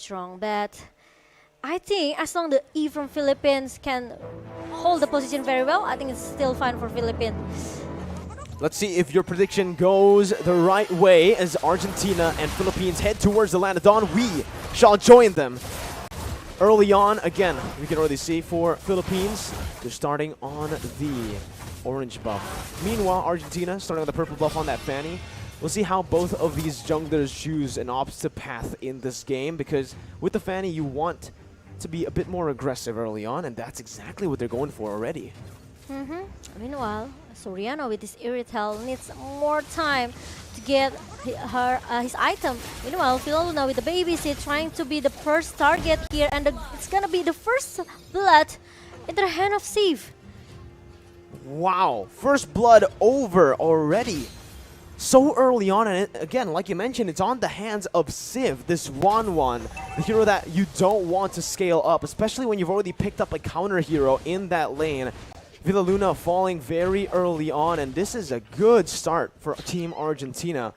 strong, but I think as long the E from Philippines can hold the position very well, I think it's still fine for Philippines. Let's see if your prediction goes the right way as Argentina and Philippines head towards the land of dawn. We shall join them. Early on, again, we can already see for Philippines, they're starting on the orange buff. Meanwhile, Argentina starting on the purple buff on that Fanny. We'll see how both of these junglers choose an opposite path in this game, because with the Fanny, you want to be a bit more aggressive early on, and that's exactly what they're going for already. Meanwhile, Soriano with his Irrital needs more time to get his item. Meanwhile, Philoluna with the baby seat trying to be the first target here, and it's gonna be the first blood in the hand of Steve. Wow, first blood over already. So early on, and again, like you mentioned, it's on the hands of Civ, this Wanwan, the hero that you don't want to scale up, especially when you've already picked up a counter hero in that lane. Villaluna falling very early on, and this is a good start for Team Argentina.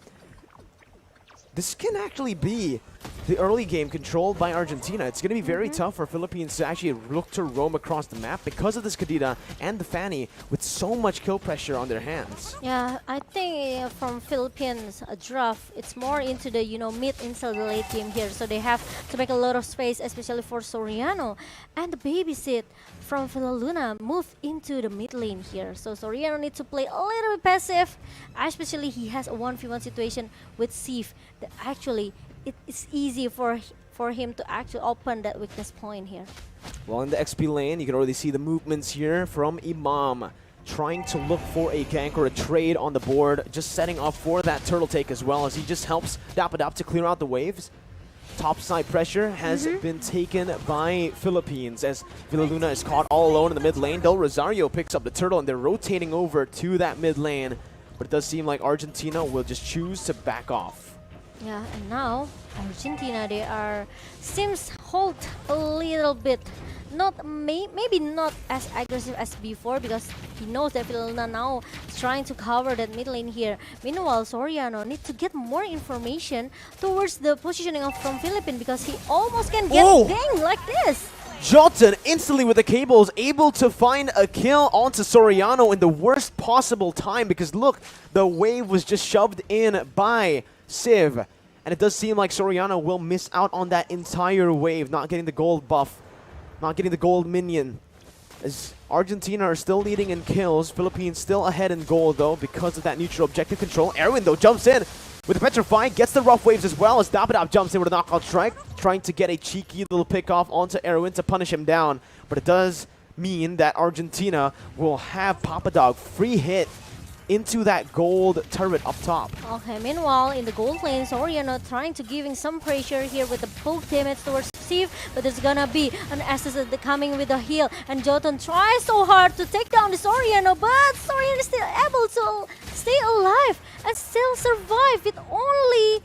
This can actually be the early game controlled by Argentina. It's going to be very tough for Philippines to actually look to roam across the map because of this Kadira and the Fanny with so much kill pressure on their hands. Yeah, I think from Philippines draft, it's more into the mid inside the late game here, so they have to make a lot of space, especially for Soriano. And the babysit from Villaluna move into the mid lane here, so Soriano needs to play a little bit passive, especially he has a 1v1 situation with Sif that actually it's easy for him to actually open that weakness point here. Well, in the XP lane, you can already see the movements here from Imam, trying to look for a gank or a trade on the board, just setting up for that turtle take as well, as he just helps Dapadap to clear out the waves. Topside pressure has been taken by Philippines as Villaluna is caught all alone in the mid lane. Del Rosario picks up the turtle and they're rotating over to that mid lane, but it does seem like Argentina will just choose to back off. Yeah, and now Argentina, they seems hold a little bit, maybe not as aggressive as before, because he knows that Villaluna now is trying to cover that mid lane here. Meanwhile, Soriano needs to get more information towards the positioning from Philippines, because he almost can get dinged like this. Jotun instantly with the cables able to find a kill onto Soriano in the worst possible time, because look, the wave was just shoved in by Civ, and it does seem like Soriano will miss out on that entire wave, not getting the gold buff, not getting the gold minion. As Argentina are still leading in kills, Philippines still ahead in gold though because of that neutral objective control. Erwin though jumps in with the Petrify, gets the rough waves as well as Dapadap jumps in with a knockout strike, trying to get a cheeky little pick off onto Erwin to punish him down. But it does mean that Argentina will have Papadog free hit into that gold turret up top. Okay, meanwhile, in the gold lane, Soriano trying to giving some pressure here with the poke damage towards Steve, but there's gonna be an assassin coming with a heal, and Jotun tries so hard to take down the Soriano, but Soriano is still able to stay alive and still survive with only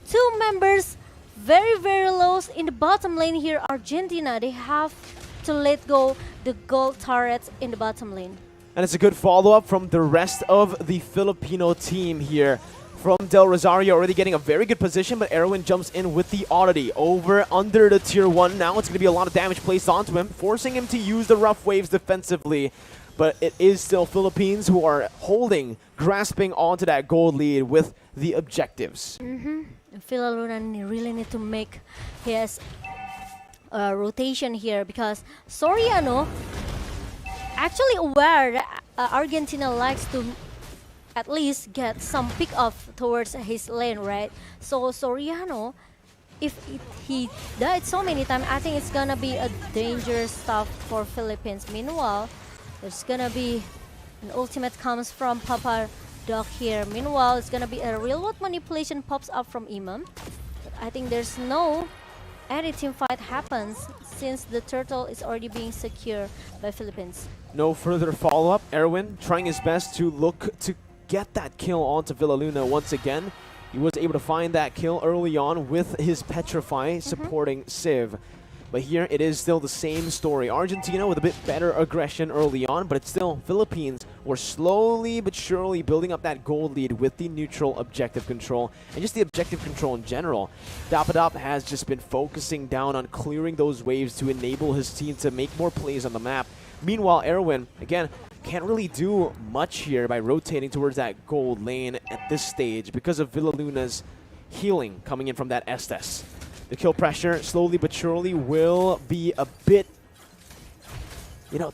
2 members very, very low in the bottom lane here. Argentina, they have to let go the gold turrets in the bottom lane. And it's a good follow-up from the rest of the Filipino team here. From Del Rosario already getting a very good position, but Erwin jumps in with the oddity over under the tier 1. Now it's going to be a lot of damage placed onto him, forcing him to use the rough waves defensively. But it is still Philippines who are grasping onto that gold lead with the objectives. Villaluna really need to make his rotation here, because Soriano actually aware that Argentina likes to at least get some pick off towards his lane, right? So Soriano, if he died so many times, I think it's gonna be a dangerous stuff for Philippines. Meanwhile, there's gonna be an ultimate comes from Papa Dog here. Meanwhile, it's gonna be a real world manipulation pops up from Imam. But I think there's no any team fight happens since the turtle is already being secured by Philippines. No further follow-up. Erwin trying his best to look to get that kill onto Villaluna once again. He was able to find that kill early on with his Petrify supporting Civ. But here it is still the same story. Argentina with a bit better aggression early on, but it's still Philippines were slowly but surely building up that gold lead with the neutral objective control and just the objective control in general. Dapadop has just been focusing down on clearing those waves to enable his team to make more plays on the map. Meanwhile, Erwin, again, can't really do much here by rotating towards that gold lane at this stage because of Villaluna's healing coming in from that Estes. The kill pressure, slowly but surely, will be a bit,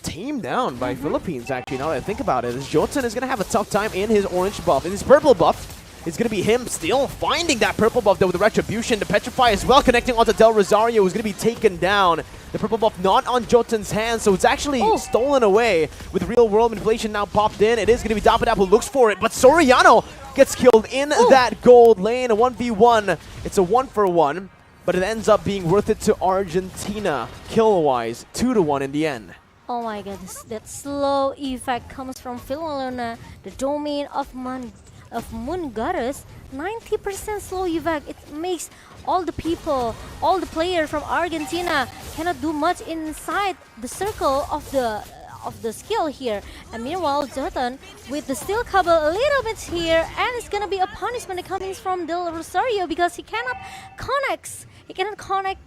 tamed down by Philippines, actually, now that I think about it. As Jotun is going to have a tough time in his orange buff. In his purple buff, it's going to be him still finding that purple buff, though, with the Retribution. The Petrify as well, connecting onto Del Rosario, who's going to be taken down. The purple buff not on Jotun's hands, so it's actually stolen away with real-world manipulation now popped in. It is going to be Dapadap who looks for it, but Soriano gets killed in that gold lane. A 1v1. It's a 1-for-1. But it ends up being worth it to Argentina, kill-wise, 2-1 in the end. Oh my goodness, that slow effect comes from Villaluna, the domain of Moon Goddess. 90% slow effect. It makes all the people, all the players from Argentina cannot do much inside the circle of the skill here. And meanwhile, Jotun with the steel cable a little bit here, and it's gonna be a punishment coming from Del Rosario because he cannot connect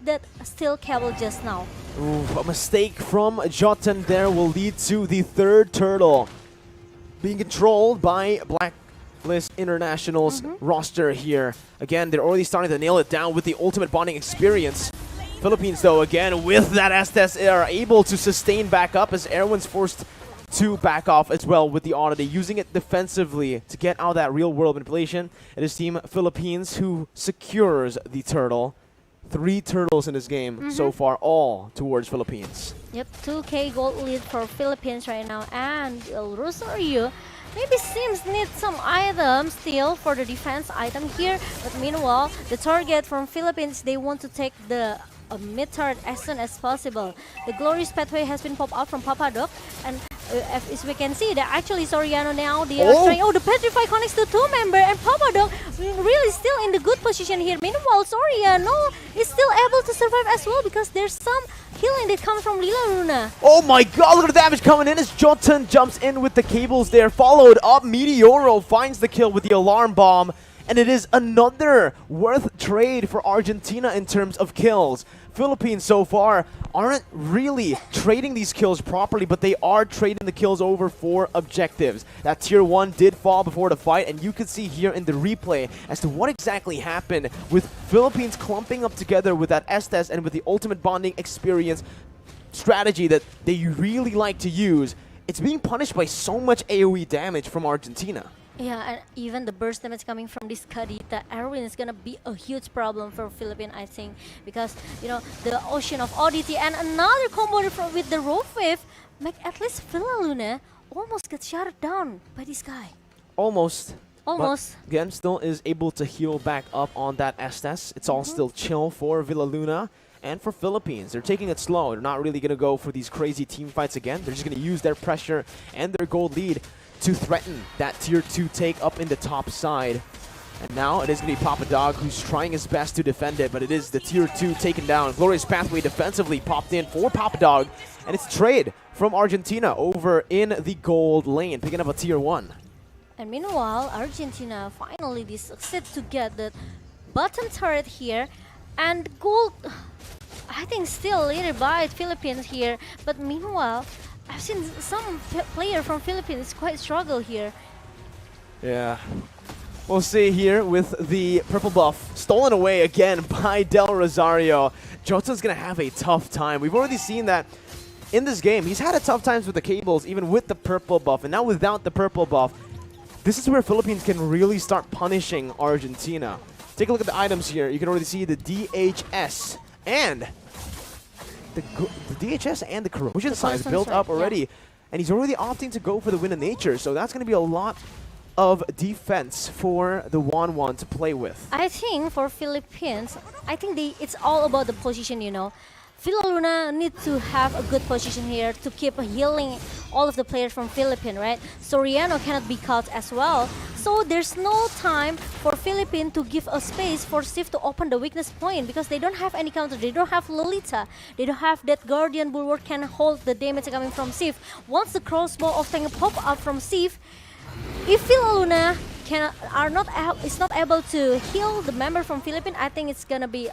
that steel cable just now. Ooh, a mistake from Jotun there will lead to the third turtle being controlled by Blacklist International's roster here. Again, they're already starting to nail it down with the ultimate bonding experience. Philippines, though, again, with that Estes, are able to sustain back up as Erwin's forced to back off as well with the Oddity, using it defensively to get out that real-world manipulation. It is Team Philippines who secures the turtle. 3 turtles in this game so far, all towards Philippines. Yep, 2k gold lead for Philippines right now, and Rosario maybe seems need some items still for the defense item here, but meanwhile, the target from Philippines, they want to take the mid-turret as soon as possible. The glorious pathway has been popped out from Papadoc, and as we can see, that actually Soriano now, they are trying, the Petrify connects to 2-member, and Papadoc really still in the good position here. Meanwhile, Soriano is still able to survive as well because there's some healing that comes from Lila Luna. Oh my god, look at the damage coming in as Jotun jumps in with the cables there, followed up. Meteoro finds the kill with the alarm bomb, and it is another worth trade for Argentina in terms of kills. Philippines so far aren't really trading these kills properly, but they are trading the kills over for objectives. That tier 1 did fall before the fight, and you can see here in the replay as to what exactly happened with Philippines clumping up together with that Estes and with the ultimate bonding experience strategy that they really like to use. It's being punished by so much AoE damage from Argentina. Yeah, and even the burst damage coming from this Kadita Erwin is gonna be a huge problem for Philippines, I think, because the Ocean of Oddity and another combo with the Rope Wave make at least Villaluna almost get shut down by this guy. Almost. Almost. But again, still is able to heal back up on that Estes. It's all still chill for Villaluna. And for Philippines, they're taking it slow. They're not really going to go for these crazy team fights again. They're just going to use their pressure and their gold lead to threaten that tier 2 take up in the top side. And now it is going to be Papa Dog who's trying his best to defend it, but it is the tier 2 taken down. Glorious Pathway defensively popped in for Papa Dog, and it's a trade from Argentina over in the gold lane, picking up a tier 1. And meanwhile, Argentina finally they succeed to get the bottom turret here, and gold, I think, still leaded by Philippines here. But meanwhile, I've seen some player from Philippines quite struggle here. Yeah. We'll see here with the purple buff stolen away again by Del Rosario. Jotun's going to have a tough time. We've already seen that in this game. He's had a tough times with the cables, even with the purple buff. And now without the purple buff, this is where Philippines can really start punishing Argentina. Take a look at the items here. You can already see the DHS and the DHS and the corrosion signs built up already. Yeah. And he's already opting to go for the Wind of Nature. So that's going to be a lot of defense for the Wanwan to play with. I think for Philippines, I think it's all about the position, Villa Luna need to have a good position here to keep healing all of the players from Philippines, right? Soriano cannot be caught as well. So there's no time for Philippines to give a space for Sif to open the weakness point because they don't have any counter. They don't have Lolita. They don't have that Guardian Bulwark can hold the damage coming from Sif. Once the crossbow of Tank pop up from Sif, if Villa Luna is not able to heal the member from Philippines, I think it's gonna be a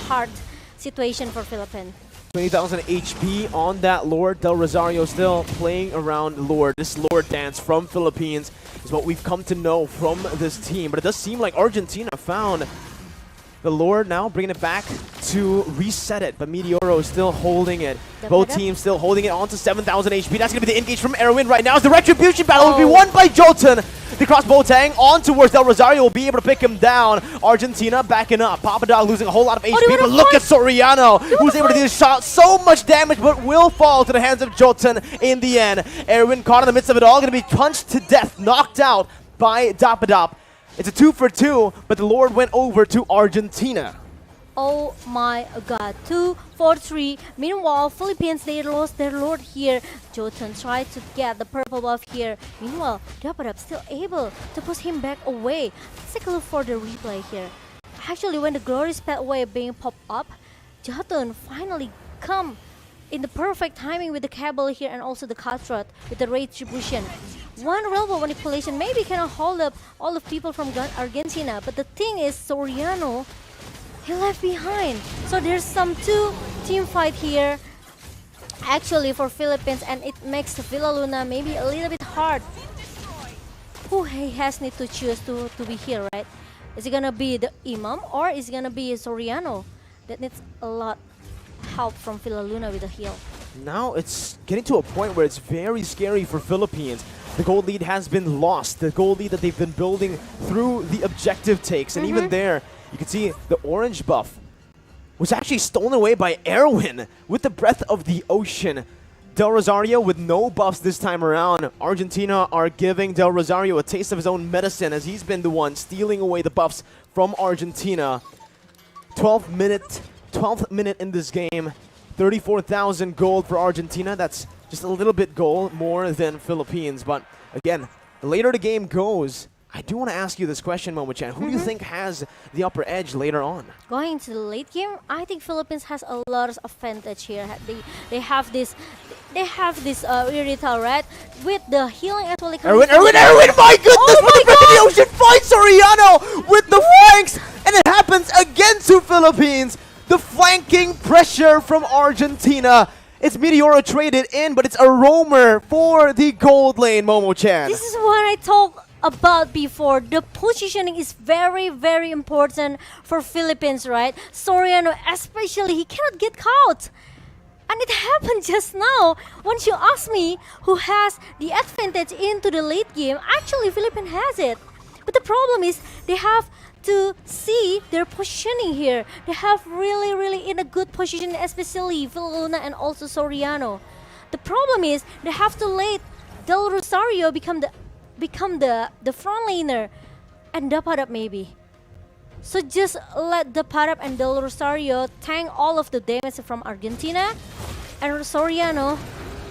hard situation for Philippines. 20,000 HP on that Lord. Del Rosario still playing around Lord. This Lord dance from Philippines is what we've come to know from this team. But it does seem like Argentina found the Lord now, bringing it back to reset it. But Meteoro is still holding it. Both teams still holding it on to 7,000 HP. That's going to be the engage from Erwin right now. As the Retribution battle will be won by Jotun. The crossbow tang on towards Del Rosario will be able to pick him down. Argentina backing up. Papa Dog losing a whole lot of HP. But look at Soriano, who's able to do shot so much damage, but will fall to the hands of Jotun in the end. Erwin caught in the midst of it all, going to be punched to death, knocked out by Dapadop. It's a 2 for 2, but the Lord went over to Argentina. Oh my god, 2 for 3. Meanwhile, Philippines, they lost their Lord here. Jotun tried to get the purple buff here. Meanwhile, Dapadab still able to push him back away. Let's take a look for the replay here. Actually, when the Glory's pathway being popped up, Jotun finally come in the perfect timing with the cable here and also the Cutthroat with the Retribution. One railroad manipulation maybe cannot hold up all of people from Argentina, but the thing is, Soriano, he left behind. So there's some two team fight here actually for Philippines, and it makes Villa Luna maybe a little bit hard. Who he has need to choose to be here, right? Is it gonna be the Imam or is it gonna be Soriano? That needs a lot help from Villa Luna with the heal. Now it's getting to a point where it's very scary for Philippines. The gold lead has been lost. The gold lead that they've been building through the objective takes. And even there, you can see the orange buff was actually stolen away by Erwin with the Breath of the Ocean. Del Rosario with no buffs this time around. Argentina are giving Del Rosario a taste of his own medicine as he's been the one stealing away the buffs from Argentina. 12th minute in this game. 34,000 gold for Argentina. That's just a little bit gold more than Philippines. But again, the later the game goes, I do want to ask you this question, Momo-chan. Who do you think has the upper edge later on? Going to the late game, I think Philippines has a lot of advantage here. They have this Irrital, right? With the healing actually coming. Erwin, my goodness! Oh with the Breath of the Ocean finds Soriano with the flanks! And it happens again to Philippines. The flanking pressure from Argentina. It's Meteoro traded in, but it's a roamer for the gold lane, Momo-chan. This is what I talked about before. The positioning is very, very important for Philippines, right? Soriano, especially, he cannot get caught. And it happened just now. Once you ask me who has the advantage into the late game, actually Philippines has it. But the problem is they have to see their positioning here. They have really in a good position, especially Villa Luna and also Soriano. The problem is they have to let Del Rosario become the front laner and Dapadap maybe. So just let Dapadap and Del Rosario tank all of the damage from Argentina, and Soriano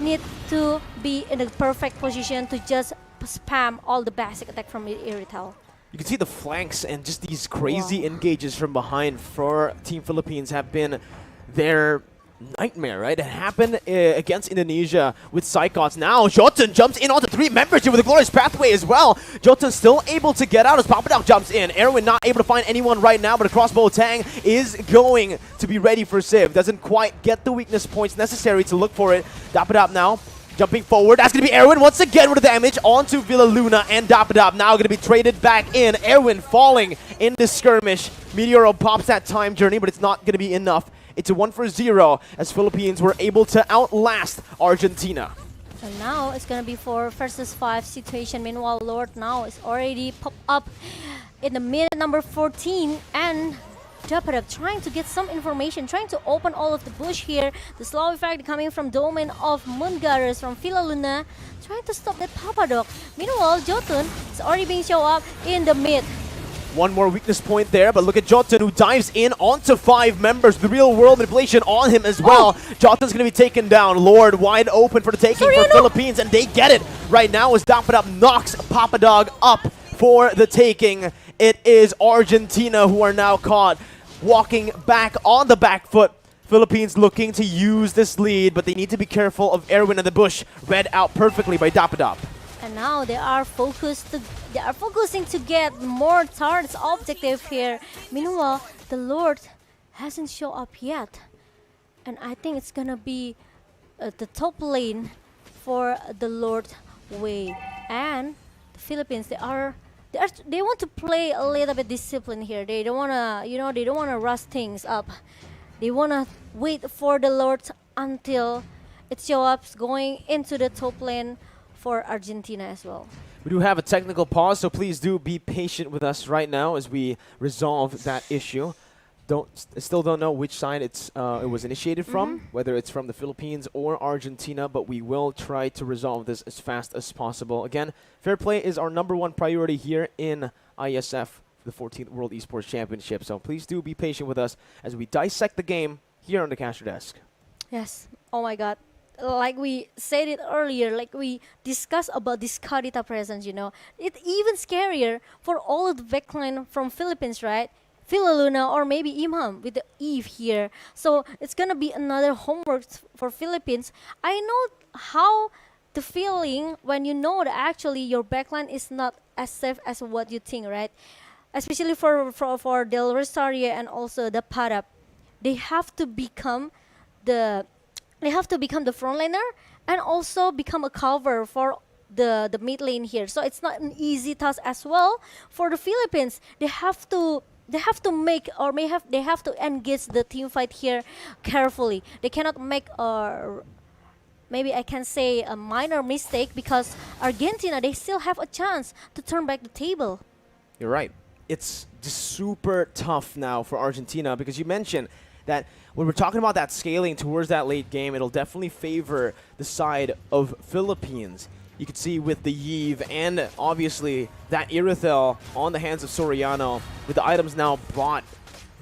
need to be in the perfect position to just spam all the basic attack from Irrital. You can see the flanks and just these crazy engages from behind for Team Philippines have been their nightmare, right? It happened against Indonesia with Psychots. Now Jotun jumps in onto 3 members here with a glorious pathway as well. Jotun still able to get out as Papadao jumps in. Erwin not able to find anyone right now, but a crossbow tang is going to be ready for Civ. Doesn't quite get the weakness points necessary to look for it. Dapadap now jumping forward. That's going to be Erwin once again with the damage onto Villa Luna, and Dapadap now going to be traded back in. Erwin falling in the skirmish. Meteoro pops that time journey, but it's not going to be enough. It's a 1 for 0 as Philippines were able to outlast Argentina. So now it's going to be 4 versus 5 situation. Meanwhile, Lord now is already popped up in the minute number 14, and Dapadab trying to get some information, trying to open all of the bush here. The slow effect coming from domain of Moongathers from Villa Luna, trying to stop that Papadok. Meanwhile, Jotun is already being shown up in the mid. One more weakness point there, but look at Jotun who dives in onto 5 members. The real world manipulation on him as well. Jotun's going to be taken down. Lord wide open for the taking for Philippines, and they get it right now as Dapadop knocks Papadog up for the taking. It is Argentina who are now caught walking back on the back foot. Philippines looking to use this lead, but they need to be careful of Erwin in the bush. Read out perfectly by Dapadop. And now they are focusing to get more turrets objective here. Meanwhile, the Lord hasn't shown up yet, and I think it's gonna be the top lane for the Lord way. And the Philippines, they want to play a little bit disciplined here. They don't wanna, they don't wanna rush things up. They wanna wait for the Lord until it shows up going into the top lane for Argentina as well. We do have a technical pause, so please do be patient with us right now as we resolve that issue. Still don't know which side it was initiated from, whether it's from the Philippines or Argentina, but we will try to resolve this as fast as possible. Again, fair play is our #1 priority here in IESF, the 14th World Esports Championship. So please do be patient with us as we dissect the game here on the caster desk. Yes. Oh my God. Like we said it earlier, like we discussed about this Kadita presence, it's even scarier for all of the backline from Philippines, right? Philaluna or maybe Imham with the Eve here. So it's gonna be another homework for Philippines. I know how the feeling when you know that actually your backline is not as safe as what you think, right? Especially for Del Rosario and also the Padap. They have to become the frontliner and also become a cover for the mid lane here. So it's not an easy task as well for the Philippines. They have to make they have to engage the team fight here carefully. They cannot make maybe I can say a minor mistake, because Argentina, they still have a chance to turn back the table. You're right. It's just super tough now for Argentina, because you mentioned that when we're talking about that scaling towards that late game, it'll definitely favor the side of Philippines. You can see with the Yve and obviously that Irithel on the hands of Soriano with the items now bought.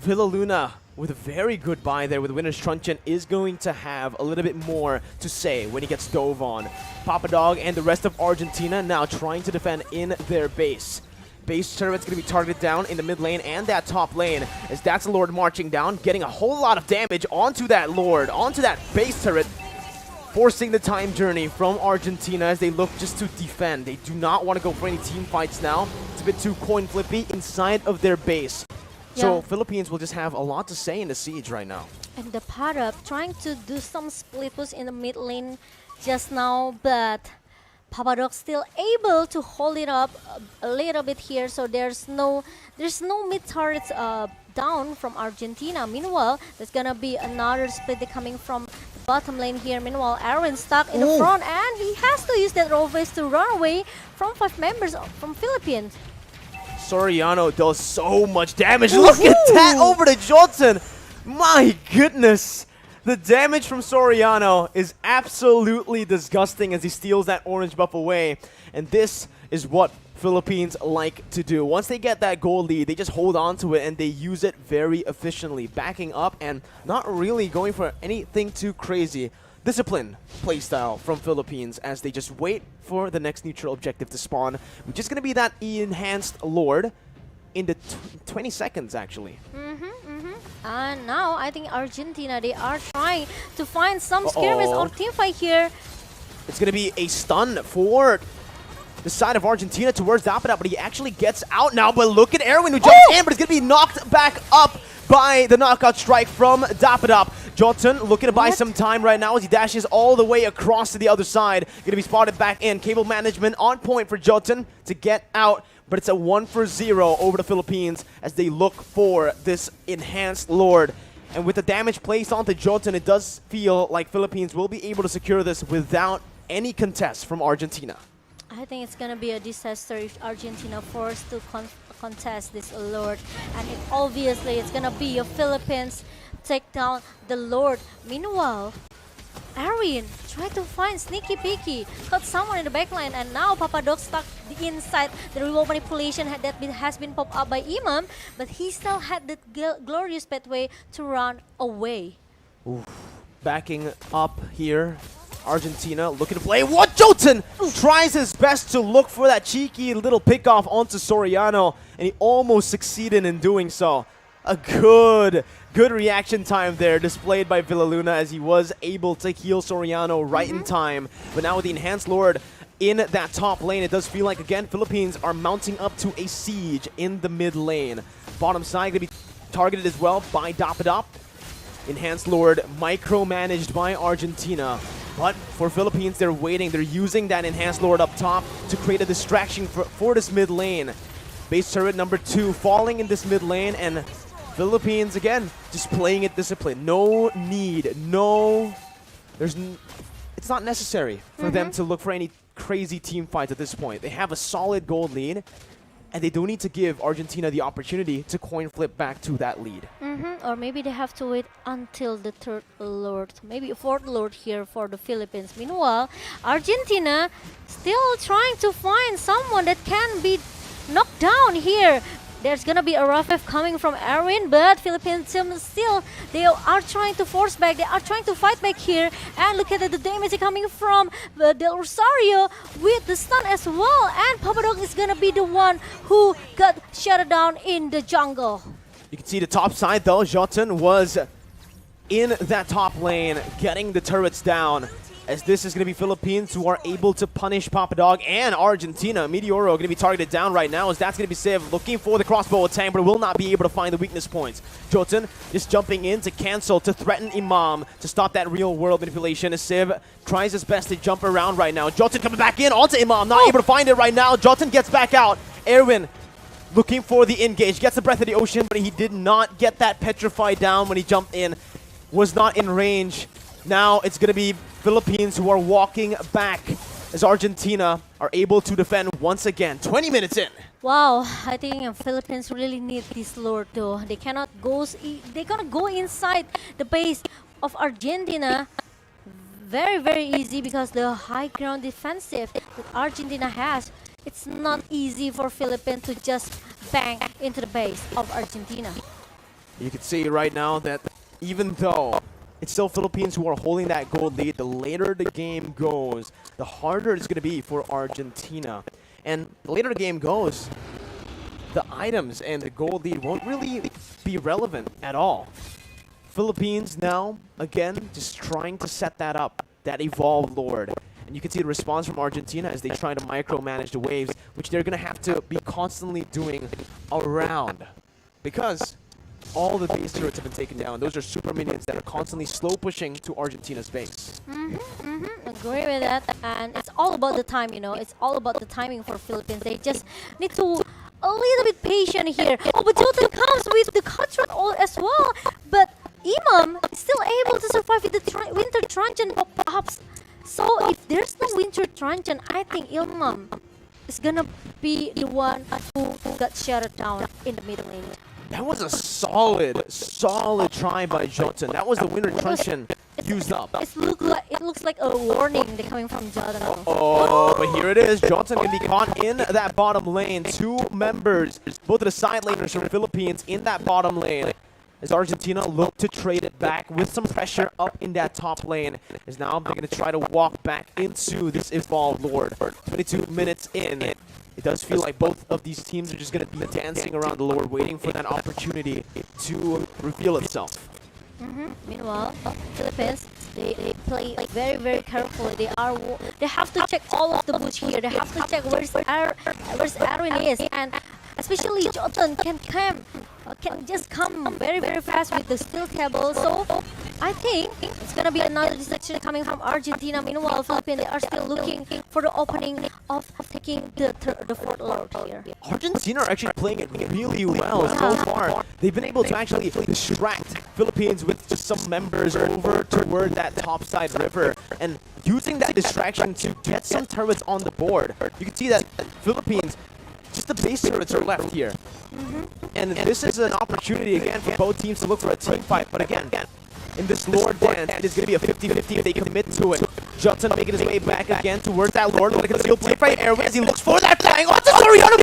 Villaluna with a very good buy there with Winner's Truncheon is going to have a little bit more to say when he gets dove on. Papadog and the rest of Argentina now trying to defend in their base. Base turret's going to be targeted down in the mid lane and that top lane, as that's a Lord marching down, getting a whole lot of damage onto that Lord, onto that base turret, forcing the time journey from Argentina as they look just to defend. They do not want to go for any team fights now. It's a bit too coin flippy inside of their base. So Philippines will just have a lot to say in the siege right now. And the Padap trying to do some split push in the mid lane just now, but Papadog still able to hold it up a little bit here, so there's no mid turrets down from Argentina. Meanwhile, there's gonna be another split coming from the bottom lane here. Meanwhile, Aaron stuck in the front, and he has to use that roll face to run away from 5 members from Philippines. Soriano does so much damage. Look at that over to Johnson. My goodness. The damage from Soriano is absolutely disgusting as he steals that orange buff away. And this is what Philippines like to do. Once they get that goal lead, they just hold on to it and they use it very efficiently, backing up and not really going for anything too crazy. Disciplined playstyle from Philippines as they just wait for the next neutral objective to spawn, which is going to be that enhanced Lord in the 20 seconds actually. And now I think Argentina, they are trying to find some skirmish or team fight here. It's going to be a stun for the side of Argentina towards Dapadop, but he actually gets out now. But look at Erwin who jumps in, but it's going to be knocked back up by the knockout strike from Dapadop. Jotun looking to buy some time right now as he dashes all the way across to the other side. Going to be spotted back in. Cable management on point for Jotun to get out. But it's a 1-for-0 over the Philippines as they look for this enhanced Lord. And with the damage placed onto Jotun, it does feel like Philippines will be able to secure this without any contest from Argentina. I think it's going to be a disaster if Argentina forced to contest this Lord. And obviously, it's going to be a Philippines take down the Lord. Meanwhile, Erwin try to find sneaky peeky, cut someone in the backline, and now Papadog stuck inside the remote manipulation has been popped up by Imam, but he still had that glorious pathway to run away. Oof. Backing up here, Argentina looking to play. What? Jotun tries his best to look for that cheeky little pickoff onto Soriano, and he almost succeeded in doing so. A good reaction time there displayed by Villaluna as he was able to heal Soriano right in time. But now with the Enhanced Lord in that top lane, it does feel like, again, Philippines are mounting up to a siege in the mid lane. Bottom side going to be targeted as well by Dapadop. Enhanced Lord micromanaged by Argentina. But for Philippines, they're waiting. They're using that Enhanced Lord up top to create a distraction for this mid lane. Base turret number 2 falling in this mid lane, and Philippines, again, just playing it disciplined. No need, it's not necessary for them to look for any crazy team fights at this point. They have a solid gold lead, and they don't need to give Argentina the opportunity to coin flip back to that lead. Or maybe they have to wait until the third lord, maybe a fourth lord here for the Philippines. Meanwhile, Argentina still trying to find someone that can be knocked down here. There's gonna be a rough F coming from Erwin, but Philippines still, they are trying to force back, they are trying to fight back here. And look at the damage coming from Del Rosario with the stun as well. And Papadog is gonna be the one who got shut down in the jungle. You can see the top side though, Jotun was in that top lane, getting the turrets down. As this is going to be Philippines who are able to punish Papadog, and Argentina. Meteoro going to be targeted down right now, as that's going to be Civ looking for the crossbow attack, but will not be able to find the weakness points. Jotun just jumping in to cancel, to threaten Imam, to stop that real world manipulation, as Civ tries his best to jump around right now. Jotun coming back in onto Imam, not able to find it right now. Jotun gets back out. Erwin looking for the engage, gets the breath of the ocean, but he did not get that petrify down when he jumped in. Was not in range. Now it's going to be Philippines who are walking back as Argentina are able to defend once again. 20 minutes in. Wow, I think Philippines really need this lord though. They cannot go. They're gonna go inside the base of Argentina. Very easy because the high ground defensive that Argentina has. It's not easy for Philippines to just bang into the base of Argentina. You can see right now that even though it's still Philippines who are holding that gold lead, the later the game goes, the harder it's going to be for Argentina. And the later the game goes, the items and the gold lead won't really be relevant at all. Philippines now, again, just trying to set that up, that evolved lord. And you can see the response from Argentina as they try to micromanage the waves, which they're going to have to be constantly doing around. Because all the base turrets have been taken down. Those are super minions that are constantly slow pushing to Argentina's base. Agree with that. And it's all about the time, you know. It's all about the timing for Philippines. They just need to a little bit patient here. Oh, but Jotun comes with the cutthroat all as well. But Imam is still able to survive with the winter truncheon pop-ups. So if there's no winter truncheon, I think Imam is gonna be the one who got shut down in the mid lane. That was a solid try by Jotun. That was the winter truncheon used up. It looks like a warning they're coming from Jotun. Oh, but here it is. Jotun can be caught in that bottom lane. 2 members, both of the side laners from the Philippines in that bottom lane. As Argentina look to trade it back with some pressure up in that top lane. As now they're going to try to walk back into this evolved lord. 22 minutes in. It does feel like both of these teams are just going to be dancing around the Lord, waiting for that opportunity to reveal itself. Meanwhile, Philippines, they play very carefully. They have to check all of the bush here. They have to check where's Erwin is, and especially Jotun can just come very fast with the steel cable. So I think it's gonna be another distraction coming from Argentina. Meanwhile, Philippines, they are still looking for the opening of taking the fourth lord here. Argentina are actually playing it really well so far. They've been able to actually distract Philippines with just some members over toward that topside river and using that distraction to get some turrets on the board. You can see that Philippines, just the base turrets are left here. And this is an opportunity again for both teams to look for a team fight. But again, in this Lord dance. It is going to be a 50-50 if they commit to it. Judson making his way back again towards that Lord. With a concealed play by Airway as he looks for that flying onto Soriano,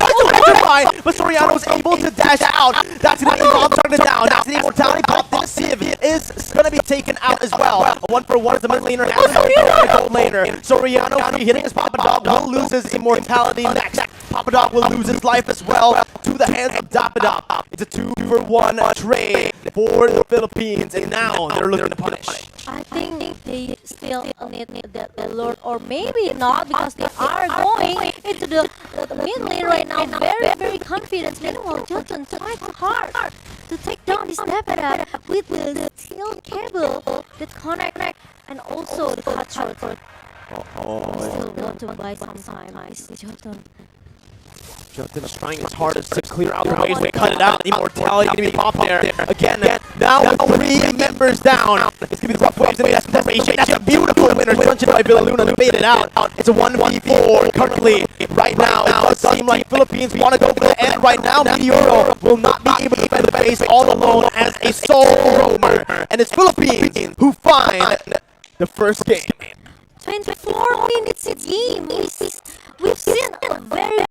but Soriano was able to dash out. That's going to involve targeted down. That's the immortality pop. This Civ is going to be taken out as well. A 1-for-1 as the mid laner has the gold laner. Soriano hitting his Papa Dog will lose his immortality next. Papa Dog will lose his life as well to the hands of Dapadop. It's a 2-for-1 trade for the Philippines, and now they're looking to punish. I think they still need the Lord, or maybe not, because they are going into the mid lane right now. Very, very confident. Meanwhile, Jotun tried hard to take down this Dapada with the steel cable that connect and also the cut short. Still want to buy some time. This is Jotun. Jotun is trying his hardest to clear out the ways to cut it out. Immortality going to be popped there. Again, now with 3 members down. It's going to be the rough waves in the desperation. That's a beautiful winner. Punch by Villaluna to fade it out. It's a 1v4 currently. Right now, it does seem like Philippines want to go for the end right now. Meteoro will not be able to defend the base all alone as a sole roamer. And it's Philippines who find the first game. 24 minutes a game. We've seen a very